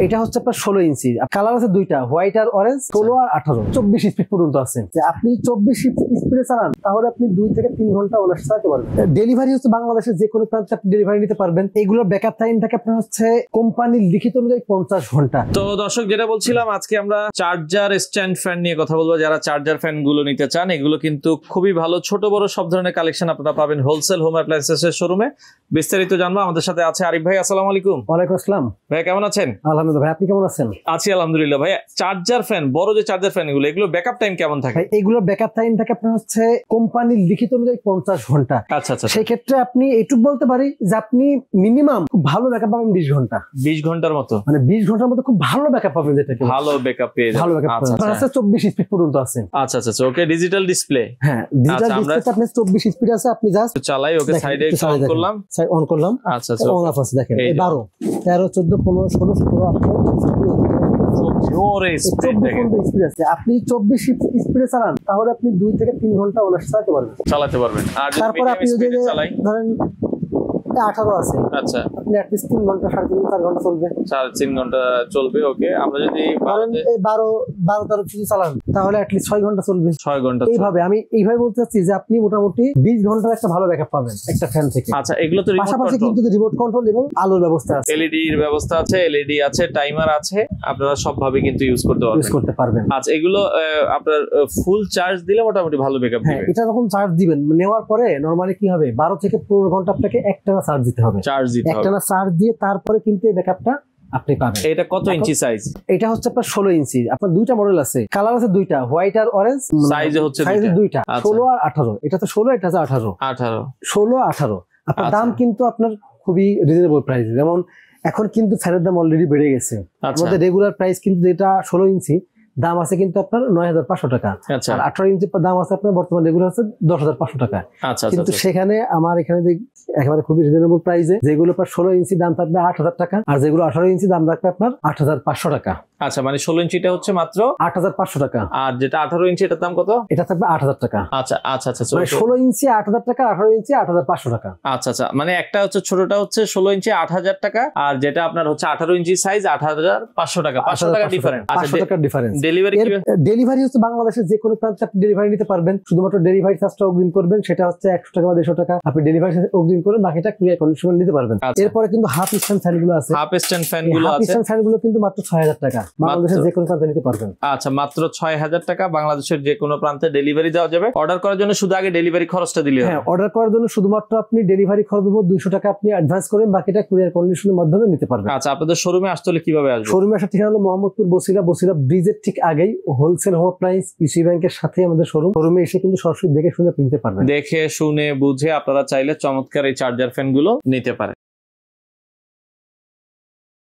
এটা হচ্ছে আপনার 16 ইঞ্চি, কালার আছে দুইটা, হোয়াইট আর অরেঞ্জ, 16 আর 18, 24 স্পিড পর্যন্ত আছে। আপনি 24 স্পিডে চালান তাহলে আপনি 2 থেকে 3 ঘন্টা অনার্স চালাতে পারবেন। ডেলিভারি হচ্ছে বাংলাদেশের যে কোনো প্রান্তে আপনি ডেলিভারি নিতে পারবেন। এগুলোর ব্যাকআপ টাইম থাকে আপনার হচ্ছে কোম্পানির লিখিত অনুযায়ী 50 ঘন্টা। তো দর্শক, যেটা বলছিলাম, আজকে আমরা চার্জার স্ট্যান্ড ফ্যান নিয়ে কথা বলবো। যারা চার্জার ফ্যান গুলো নিতে চান, এগুলো কিন্তু খুবই ভালো, ছোট বড় সব ধরনের কালেকশন আপনারা পাবেন হোলসেল হোম অ্যাপ্লায়েন্সেস এর শোরুমে। বিস্তারিত জানবো। আমাদের সাথে আছে আরিফ ভাই। আসসালামু আলাইকুম। ওয়ালাইকুম আসসালাম ভাই, কেমন আছেন? আলহামদুলিল্লাহ ভাই, আপনি কেমন আছেন? আছি আলহামদুলিল্লাহ। ভাই, চার্জার ফ্যান, বড় যে চার্জার ফ্যান এগুলো ব্যাকআপ টাইম কেমন থাকে? এগুলোর ব্যাকআপ টাইম থাকে আপনার হচ্ছে কোম্পানির লিখিত অনুযায়ী 50 ঘন্টা। আচ্ছা আচ্ছা। সেই ক্ষেত্রে আপনি এইটুকু বলতে পারি যে আপনি মিনিমাম খুব ভালো ব্যাকআপ পাবেন 20 ঘন্টা। 20 ঘন্টার মতো, মানে 20 ঘন্টার মধ্যে খুব ভালো ব্যাকআপ পাবেন, যেটা ভালো ব্যাকআপ পেয়ে যাবেন। ভালো ব্যাকআপ পাবেন। আছে 24 স্পিড পর্যন্ত আছে। আচ্ছা আচ্ছা। ওকে, ডিজিটাল ডিসপ্লে। হ্যাঁ, ডিজিটাল ডিসপ্লেতে আপনি 24 স্পিড আছে। আপনি জাস্ট চালাই, ওকে, সাইডে অন করলাম, সাইড অন করলাম। আচ্ছা আচ্ছা, অন অফ আছে দেখেন। 12 13 14 15 16 17 18 স্পিড আছে। আপনি 24 স্পিডে চালান তাহলে আপনি 2 থেকে 3 ঘন্টা অনার্স চালাতে পারবেন। আর তারপর আপনি যদি ধরেন 18 আছে, আচ্ছা, আপনি at least 3 ঘন্টা 3.5 4 ঘন্টা চলবে, 3 ঘন্টা চলবে। ওকে, আমরা যদি 12 13 যদি চালান তাহলে at least 6 ঘন্টা চলবে। 6 ঘন্টা। এইভাবে আমি এইভাবে বলতে চাচ্ছি যে আপনি মোটামুটি 20 ঘন্টার একটা ভালো ব্যাকআপ পাবেন একটা ফ্যান থেকে। আচ্ছা, এগুলো তো পাশাপাশি কিন্তু রিমোট কন্ট্রোল এবং আলোর ব্যবস্থা আছে, এলইডি এর ব্যবস্থা আছে, এলইডি আছে, টাইমার আছে, আপনারা সব ভাবে কিন্তু ইউজ করতে পারবেন। আচ্ছা, এগুলো আপনার ফুল চার্জ দিলে মোটামুটি ভালো ব্যাকআপ দিবে। এটা যখন চার্জ দিবেন, নেওয়ার পরে নরমালি কি হবে, 12 থেকে 15 ঘন্টা আপনাকে একটানা চার্জ দিতে হবে। একটানা চার্জ দিয়ে তারপরে কিন্তু এই ব্যাকআপটা আপনি পাবেন। এটা কত ইঞ্চি সাইজ? এটা হচ্ছে আপনার 16 ইঞ্চি। আপনার দুইটা মডেল আছে, কালার আছে দুইটা, হোয়াইট আর অরেঞ্জ। সাইজ হচ্ছে দুইটা, 16 আর 18। এটা তো 16, এটা হচ্ছে 18। 16 18। আপনার দাম কিন্তু আপনার খুবই রিজনেবল প্রাইস। যেমন এখন কিন্তু ফ্যানের দাম অলরেডি বেড়ে গেছে। আমাদের রেগুলার প্রাইস কিন্তু যেটা 16 ইঞ্চি দাম আছে কিন্তু আপনার 9500 টাকা। আর 18 ইঞ্চি দাম আছে আপনার বর্তমান রেগুলার আছে 10500 টাকা। কিন্তু সেখানে আমার এখানে যে একেবারে খুবই রিজনেবল প্রাইসে, যেগুলো আপনার 16 ইঞ্চি দাম থাকবে 8000 টাকা, আর যেগুলো 18 ইঞ্চি দাম থাকবে আপনার 8500 টাকা। আচ্ছা, মানে 16 ইঞ্চিটা হচ্ছে মাত্র 8500 টাকা, আর যেটা 18 ইঞ্চি এটার দাম কত? এটা থাকবে 8000 টাকা। আচ্ছা আচ্ছা আচ্ছা। মানে 16 ইঞ্চি 8000 টাকা, 18 ইঞ্চি 8500 টাকা। আচ্ছা আচ্ছা, মানে একটা হচ্ছে ছোটটা হচ্ছে 16 ইঞ্চি 8000 টাকা, আর যেটা আপনার হচ্ছে 18 ইঞ্চি সাইজ 8500 টাকা। 500 টাকা ডিফারেন্স। 500 টাকা ডিফারেন্স। ডেলিভারি হচ্ছে বাংলাদেশের যে কোনো প্রান্তে আপনি ডেলিভারি নিতে পারবেন। শুধুমাত্র ডেলিভারি চার্জটা অগ্রিম করবেন, সেটা হচ্ছে 100 টাকা বা 150 টাকা। আপনি ডেলিভারি অগ্রিম করবেন, বাকিটা কুরিয়ার কন্ডিশনে নিতে পারবেন। এরপরে কিন্তু হাফ স্ট্যান্ড ফ্যান গুলো আছে। হাফ স্ট্যান্ড ফ্যান গুলো আছে। হাফ স্ট্যান্ড ফ্যান গুলো কিন্তু মাত্র 6000 টাকা, বাংলাদেশের যে কোনো প্রান্তে নিতে পারবেন। আচ্ছা, মাত্র 6000 টাকা বাংলাদেশের যে কোনো প্রান্তে ডেলিভারি দেওয়া যাবে। অর্ডার করার জন্য শুধু আগে ডেলিভারি খরচটা দিলে হবে। হ্যাঁ, অর্ডার করার জন্য শুধুমাত্র আপনি ডেলিভারি খরচ দেবো 200 টাকা, আপনি অ্যাডভান্স করেন, বাকিটা কুরিয়ার কন্ডিশনের মাধ্যমে নিতে পারবেন। আচ্ছা, আপনাদের শোরুমে আসতে হলে কিভাবে আসবে? শোরুমে আসার ঠিকানা হলো মোহাম্মদপুর বসিলা ব্রিজের ঠিক আগেই হোলসেল হোম অ্যাপ্লায়েন্স ইসি ব্যাংকের সাথে আমাদের শোরুম। শোরুমে এসে কিন্তু সরাসরি দেখে শুনে নিতে পারবেন। দেখে শুনে বুঝে আপনারা চাইলে চমৎকার এই চার্জার ফ্যান গুলো নিতে পারেন।